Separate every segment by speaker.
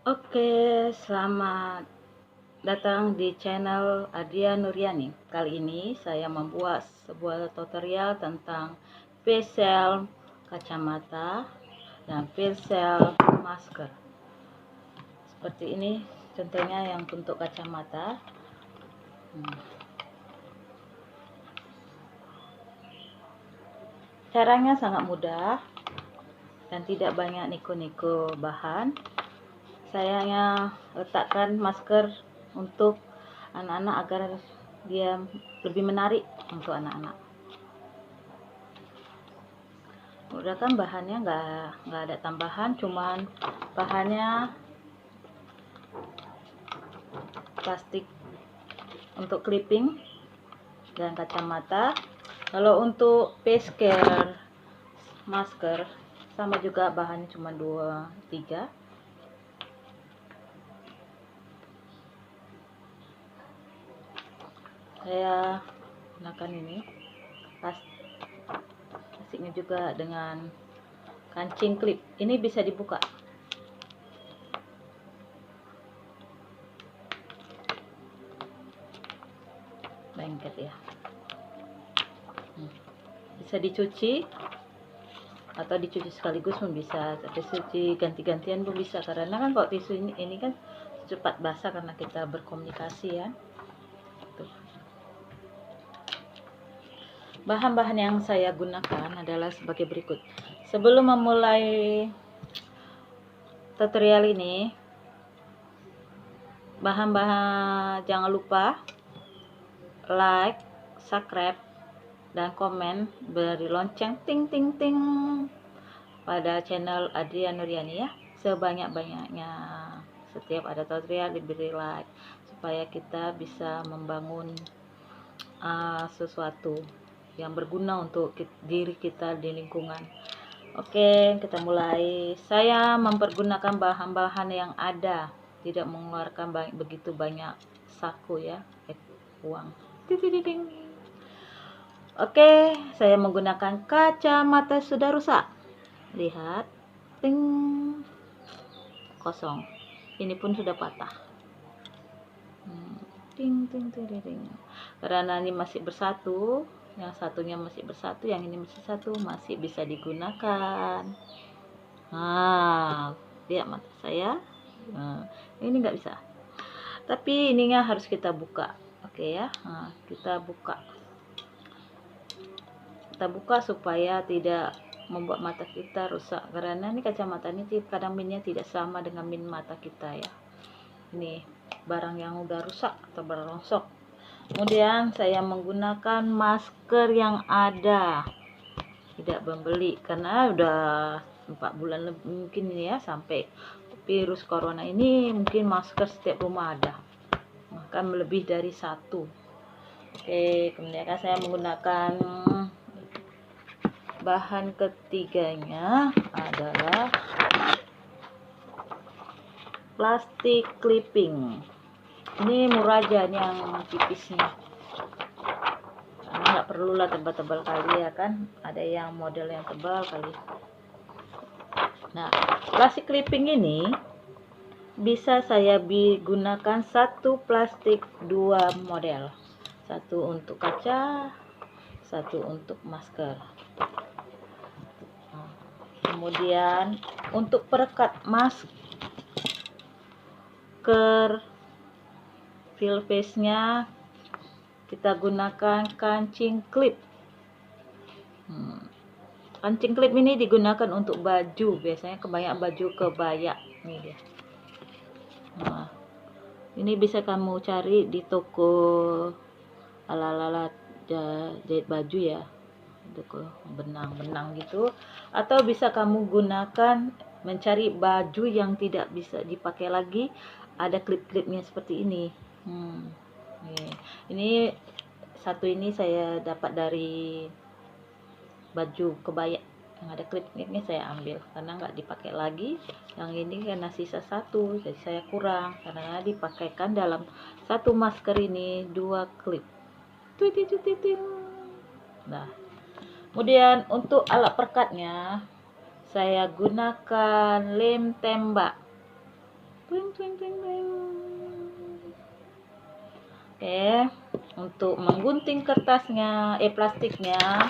Speaker 1: Oke, selamat datang di channel Adria Nuryani. Kali ini saya membuat sebuah tutorial tentang facial kacamata dan facial masker. Seperti ini contohnya yang untuk kacamata. Caranya sangat mudah dan tidak banyak niko-niko bahan. Saya hanya letakkan masker untuk anak-anak agar dia lebih menarik untuk anak-anak. Udah kan bahannya nggak ada tambahan, cuman bahannya plastik untuk clipping dan kacamata. Kalau untuk face care masker sama juga, bahannya cuma 2-3. Saya gunakan ini plastiknya juga dengan kancing klip. Ini bisa dibuka. Lengket ya. Bisa dicuci atau dicuci sekaligus pun bisa, tapi cuci ganti-gantian pun bisa, karena kan kalau tisu ini kan cepat basah karena kita berkomunikasi ya. Tuh. Bahan-bahan yang saya gunakan adalah sebagai berikut. Sebelum memulai tutorial ini, bahan-bahan jangan lupa like, subscribe, dan komen, beri lonceng ting ting ting pada channel Adria Nuryani ya. Sebanyak-banyaknya, setiap ada tutorial diberi like supaya kita bisa membangun sesuatu yang berguna untuk diri kita di lingkungan. Oke, kita mulai. Saya mempergunakan bahan-bahan yang ada, tidak mengeluarkan begitu banyak saku ya, uang. Oke, saya menggunakan kacamata sudah rusak. Lihat, ting, kosong. Ini pun sudah patah. Ting ting ting ting. Karena ini masih bersatu, yang satunya masih bersatu, yang ini masih satu, masih bisa digunakan. Nah, lihat mata saya. Nah, ini nggak bisa. Tapi ininya harus kita buka. Oke ya. Nah, kita buka. Kita buka supaya tidak membuat mata kita rusak, karena ini kacamata ini kadang minnya tidak sama dengan min mata kita ya. Ini barang yang udah rusak atau berongsok. Kemudian saya menggunakan masker yang ada, tidak membeli, karena udah 4 bulan lebih mungkin ini ya, sampai virus corona ini mungkin masker setiap rumah ada, bahkan lebih dari satu. Oke, kemudian saya menggunakan bahan ketiganya adalah plastik clipping. Ini murah aja nih yang tipisnya, karena nggak perlulah tebal-tebal kali ya kan, ada yang model yang tebal kali. Nah, plastik clipping ini bisa saya gunakan satu plastik 2 model, satu untuk kaca, satu untuk masker. Kemudian untuk perekat masker fill face nya kita gunakan kancing klip. Kancing klip ini digunakan untuk baju, biasanya kebanyakan baju kebaya. Ini dia. Nah, ini bisa kamu cari di toko ala-ala jahit baju ya, toko benang-benang gitu, atau bisa kamu gunakan mencari baju yang tidak bisa dipakai lagi, ada klip-klipnya seperti ini. Ini satu ini saya dapat dari baju kebaya yang ada klip-klipnya, saya ambil karena nggak dipakai lagi. Yang ini karena sisa satu, jadi saya kurang, karena dipakaikan dalam satu masker ini 2 klip. Nah, kemudian untuk alat perekatnya saya gunakan lem tembak. Twing, twing, twing, twing. Oke, untuk menggunting kertasnya, plastiknya,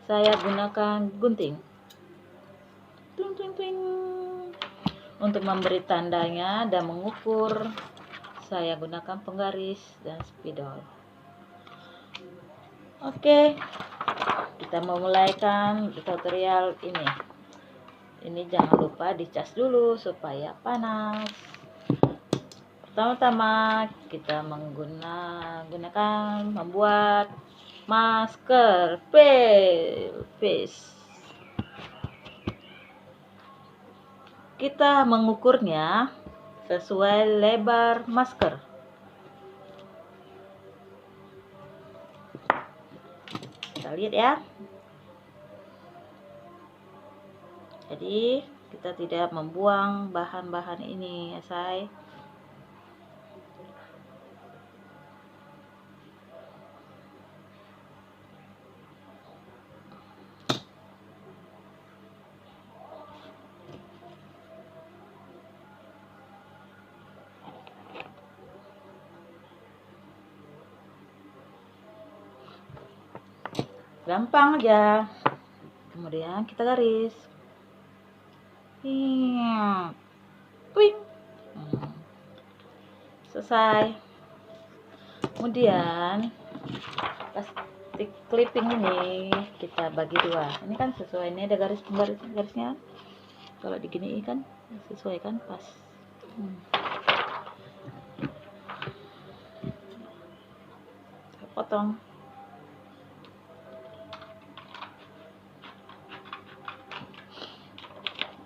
Speaker 1: saya gunakan gunting. Twing, twing, twing. Untuk memberi tandanya dan mengukur, saya gunakan penggaris dan spidol. Oke, kita memulaikan tutorial ini. Ini jangan lupa dicas dulu supaya panas. Pertama-tama kita menggunakan membuat masker face. Kita mengukurnya sesuai lebar masker. Kita lihat ya. Jadi kita tidak membuang bahan-bahan ini ya say. Gampang aja. Kemudian kita garis. Twing. Selesai. Kemudian plastik clipping ini kita bagi dua. Ini kan sesuai, ini ada garisnya. Kalau digini kan sesuai kan, pas. Saya potong.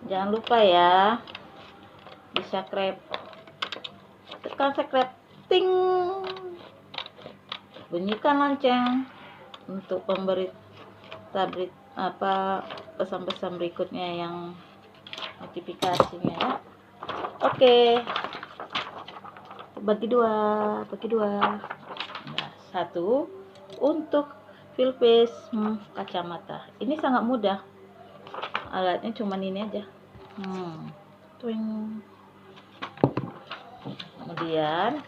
Speaker 1: Jangan lupa ya, di subscribe, tekan subscribe, ting, bunyikan lonceng untuk pesan-pesan berikutnya yang notifikasinya ya. Oke, bagi dua. Nah, satu untuk fill face kacamata. Ini sangat mudah, alatnya cuman ini aja. Twing. Kemudian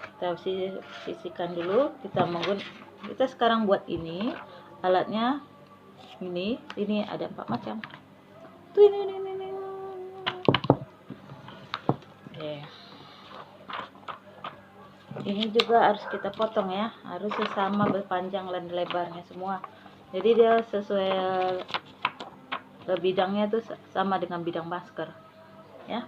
Speaker 1: kita sisihkan dulu. Kita sekarang buat ini, alatnya ini ada 4 macam. Twing. Oke. Ini juga harus kita potong ya, harus sesama berpanjang dan lebarnya semua. Jadi dia sesuai bidangnya itu sama dengan bidang masker ya.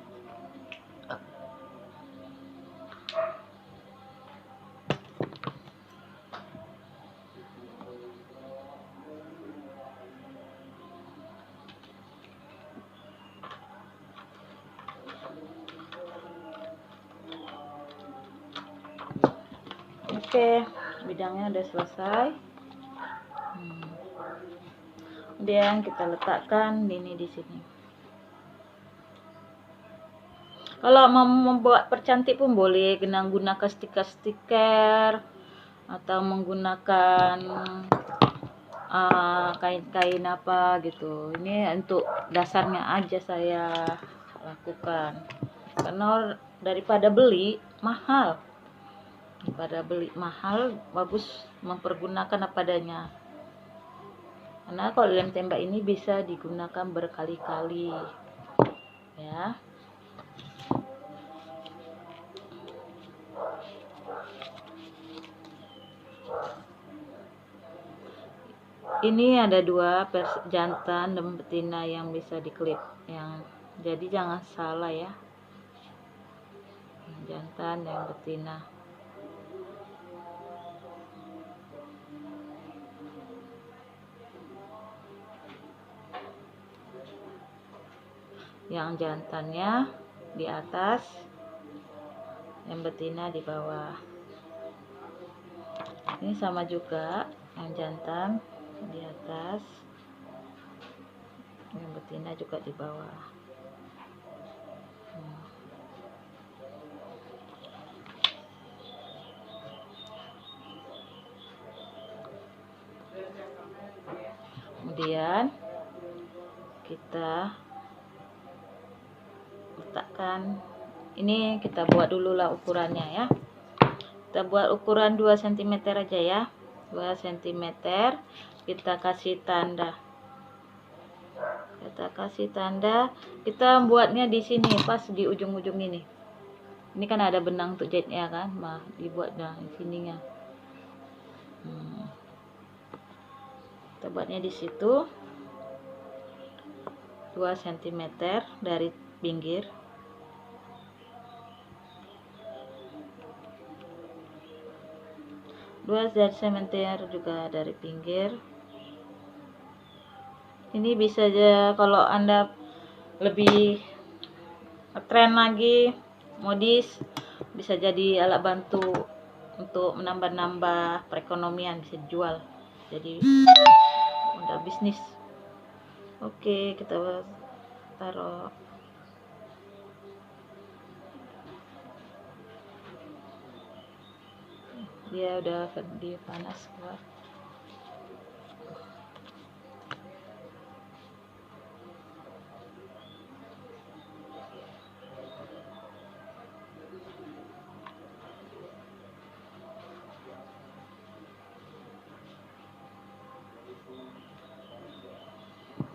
Speaker 1: Oke, bidangnya udah selesai. Kemudian kita letakkan ini di sini. Kalau mau membuat percantik pun boleh, gunakan stiker atau menggunakan kain-kain apa gitu. Ini untuk dasarnya aja saya lakukan, karena daripada beli mahal, bagus mempergunakan apa adanya. Karena kalau lem tembak ini bisa digunakan berkali-kali ya. Ini ada 2 jantan dan betina yang bisa diklip, jadi jangan salah ya, jantan dan betina. Yang jantannya di atas, yang betina di bawah. Ini sama juga, yang jantan di atas, yang betina juga di bawah. Kemudian kita letakkan letakkan. Ini kita buat dulu lah ukurannya ya. Kita buat ukuran 2 cm aja ya. 2 cm. Kita kasih tanda. Kita buatnya di sini, pas di ujung-ujung ini. Ini kan ada benang untuk jahitnya kan, dibuat dah di sininya. Kita buatnya di situ 2 cm dari pinggir. Cm juga dari pinggir. Ini bisa aja kalau Anda lebih tren lagi, modis, bisa jadi alat bantu untuk menambah perekonomian, bisa dijual. Jadi modal bisnis. Oke, kita taruh. Dia udah panas keluar.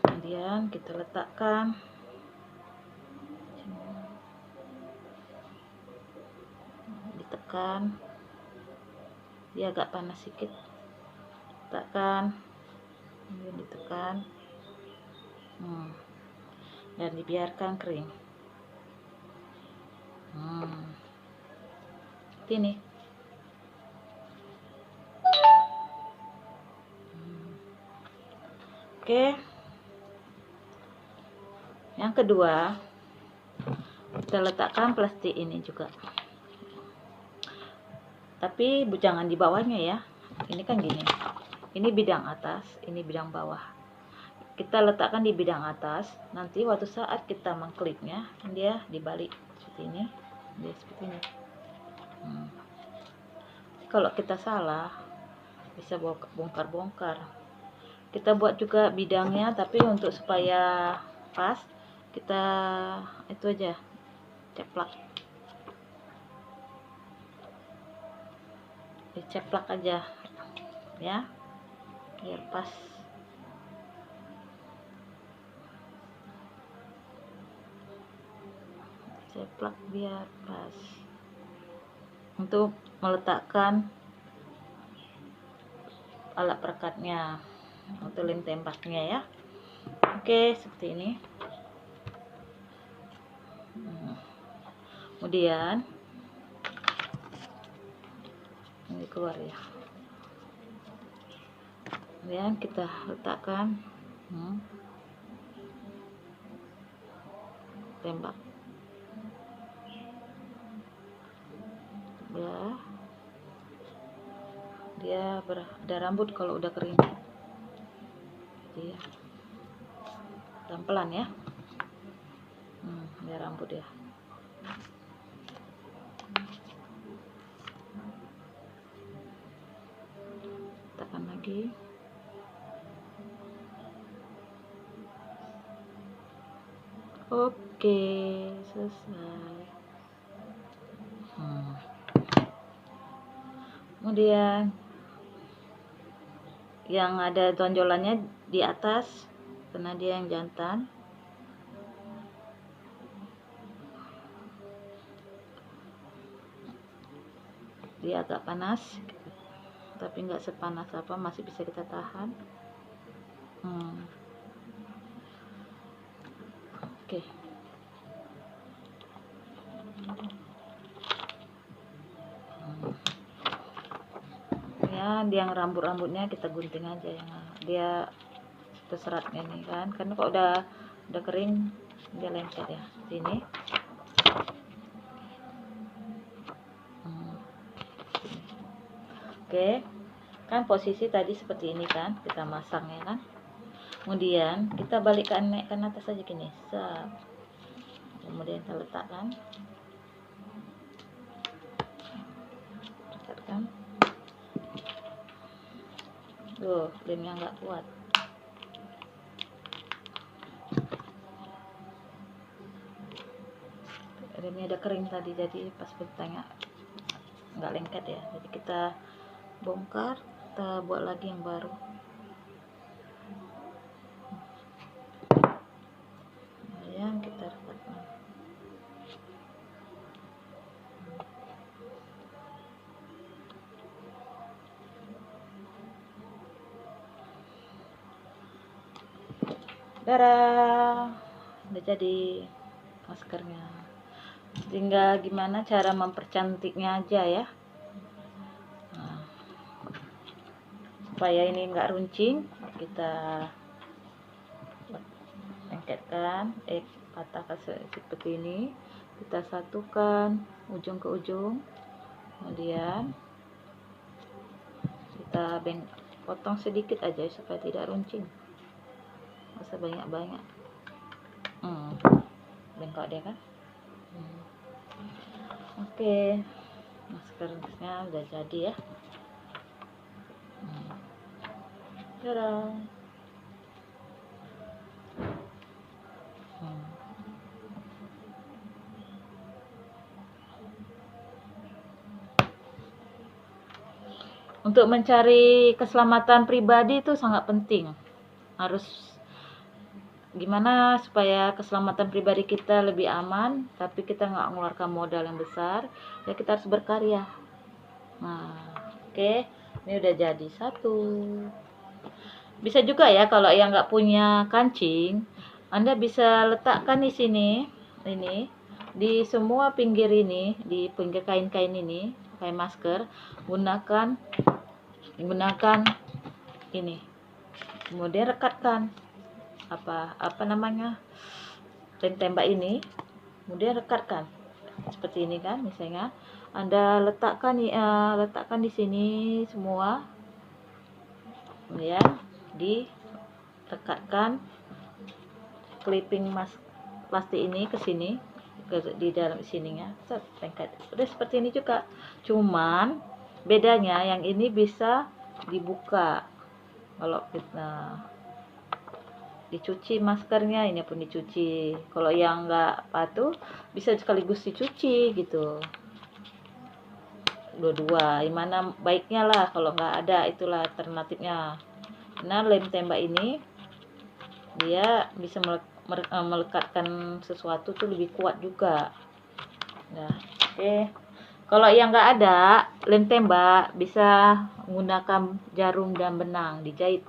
Speaker 1: Kemudian kita letakkan. Ditekan. Dia agak panas sedikit. Letakkan. Kemudian ditekan. Dan dibiarkan kering. Ini. Oke. Yang kedua, kita letakkan plastik ini juga. Tapi jangan di bawahnya ya. Ini kan gini. Ini bidang atas, ini bidang bawah. Kita letakkan di bidang atas. Nanti waktu saat kita mengkliknya, dia dibalik seperti ini. Dia seperti ini. Kalau kita salah, bisa bongkar-bongkar. Kita buat juga bidangnya, tapi untuk supaya pas, kita itu aja ceplak. Diceplak aja ya, biar pas. Ceplak biar pas untuk meletakkan alat perekatnya atau lem tembaknya ya. Oke, seperti ini. Kemudian ini keluar ya. Kemudian kita letakkan tembak ya. Dia ada rambut kalau udah kering. Jadi ya, pelan-pelan ya. Ada rambut ya. Tekan lagi. Oke, selesai. Kemudian yang ada tonjolannya di atas, karena dia yang jantan. Dia agak panas, tapi nggak sepanas apa, masih bisa kita tahan. Oke. Ya, yang rambut-rambutnya kita gunting aja, yang dia terseratnya nih kan, karena kok udah kering dia lengket ya sini. Oke, kan posisi tadi seperti ini kan, kita masang ya kan. Kemudian kita balikkan, naikkan atas aja gini, kemudian kita letakkan, lemnya nggak kuat. remnya ada kering tadi, jadi pas bertanya nggak lengket ya, jadi kita bongkar, kita buat lagi yang baru. Yang kita rekatkan. Darah udah jadi maskernya. Tinggal gimana cara mempercantiknya aja ya. Nah, supaya ini enggak runcing, kita lengketkan, patahkan seperti ini. Kita satukan ujung ke ujung, kemudian kita potong sedikit aja supaya tidak runcing. Masa banyak-banyak, bengkok dia kan. Oke, maskernya udah jadi ya. Dadah. Untuk mencari keselamatan pribadi itu sangat penting. Harus gimana supaya keselamatan pribadi kita lebih aman, tapi kita nggak mengeluarkan modal yang besar, ya kita harus berkarya. Nah, oke, ini udah jadi satu. Bisa juga ya kalau yang nggak punya kancing, Anda bisa letakkan di sini, ini di semua pinggir ini, di pinggir kain-kain ini, kain masker, gunakan ini, kemudian rekatkan apa namanya, lem tembak ini, kemudian rekatkan seperti ini kan. Misalnya Anda letakkan di sini semua, kemudian direkatkan clipping plastik ini ke sini, di dalam sininya, lengket. Udah seperti ini juga, cuman bedanya yang ini bisa dibuka. Kalau kita dicuci maskernya, ini pun dicuci. Kalau yang nggak patuh bisa sekaligus dicuci gitu, dua-dua. Gimana baiknya lah, kalau nggak ada itulah alternatifnya. Nah, lem tembak ini dia bisa melekatkan sesuatu tuh lebih kuat juga. Nah, oke. Kalau yang nggak ada lem tembak, bisa menggunakan jarum dan benang dijahit.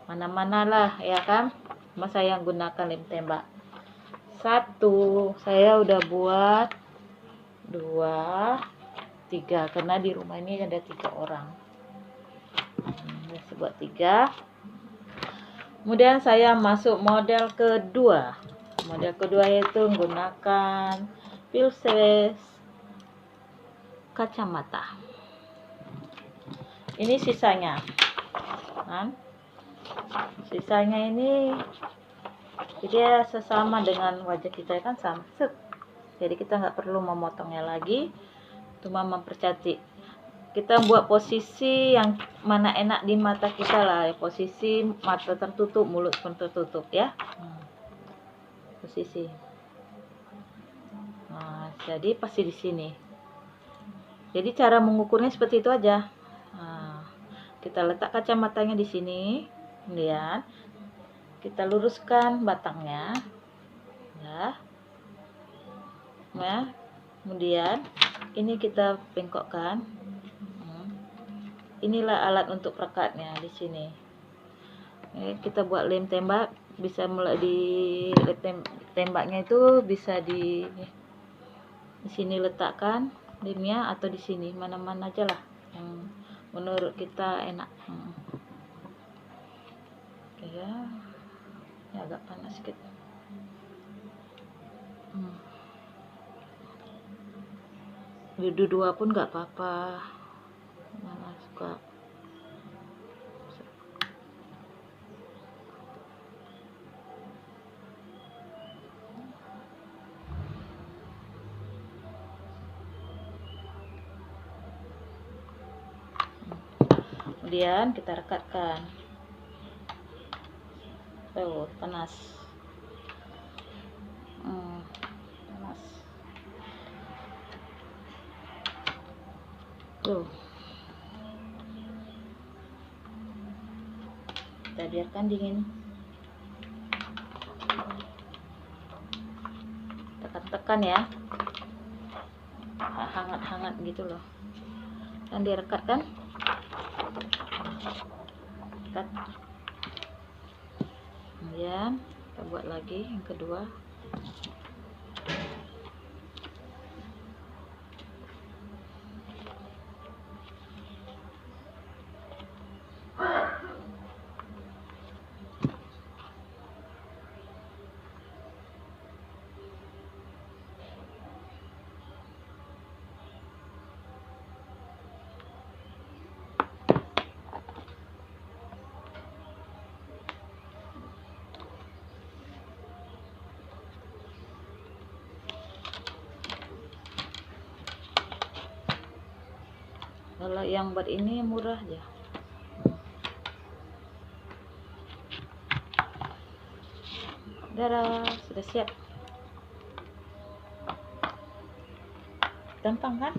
Speaker 1: Mana-mana lah ya kan. Mas saya gunakan lem tembak. Satu, saya udah buat 2, 3, karena di rumah ini ada 3 orang. Saya buat 3. Kemudian saya masuk model kedua. Model kedua yaitu menggunakan pilses kacamata. Ini sisanya kan? Sisanya ini dia sesama dengan wajah kita kan, sama. Jadi kita nggak perlu memotongnya lagi, cuma mempercantik. Kita buat posisi yang mana enak di mata kita lah, posisi mata tertutup, mulut pun tertutup ya. Posisi. Nah, jadi pasti di sini. Jadi cara mengukurnya seperti itu aja. Nah, kita letak kacamatanya di sini, kemudian kita luruskan batangnya, ya. Nah, kemudian ini kita bengkokkan. Inilah alat untuk perekatnya di sini. Kita buat lem tembak, bisa di tembaknya itu bisa di sini letakkan lemnya, atau di sini, mana-mana aja lah yang menurut kita enak. Oke ya, ini agak panas sedikit. Dua pun nggak apa-apa, mana suka. Kemudian kita rekatkan. Tuh, panas. tuh. Kita biarkan dingin. Tekan-tekan ya, hangat-hangat gitu loh. Dan direkat kan, rekat. Kemudian kita buat lagi yang kedua. Kalau yang buat ini murah aja. Dadah, sudah siap. Gampang kan?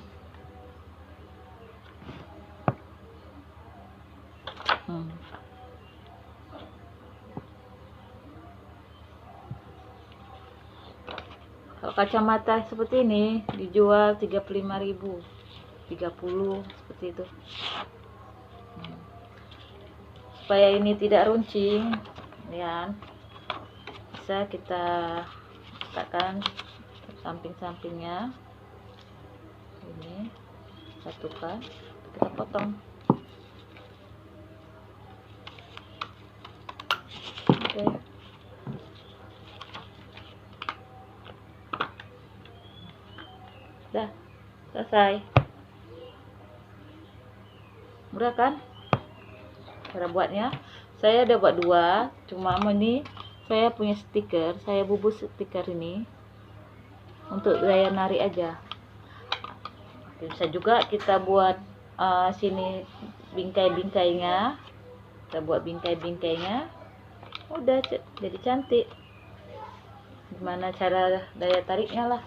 Speaker 1: Kalau kacamata seperti ini dijual 35.000, 30 seperti itu. Supaya ini tidak runcing, ya, bisa kita letakkan samping-sampingnya. Ini satukan, kita potong. Oke. Dah, selesai. Murah kan cara buatnya? Saya udah buat 2, cuma ini saya punya stiker, saya bubus stiker ini untuk daya narik aja. Bisa juga kita buat sini bingkai-bingkainya, kita buat bingkai-bingkainya, udah jadi cantik. Gimana cara daya tariknya lah.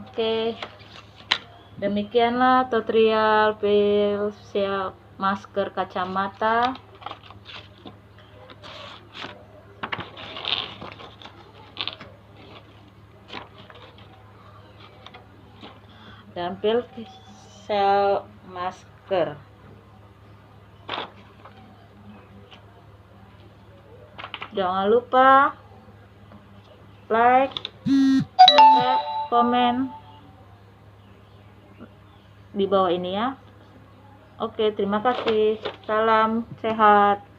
Speaker 1: Oke, demikianlah tutorial facial masker kacamata. Dan facial masker. Jangan lupa like, subscribe, komen di bawah ini ya. Oke, terima kasih. Salam sehat.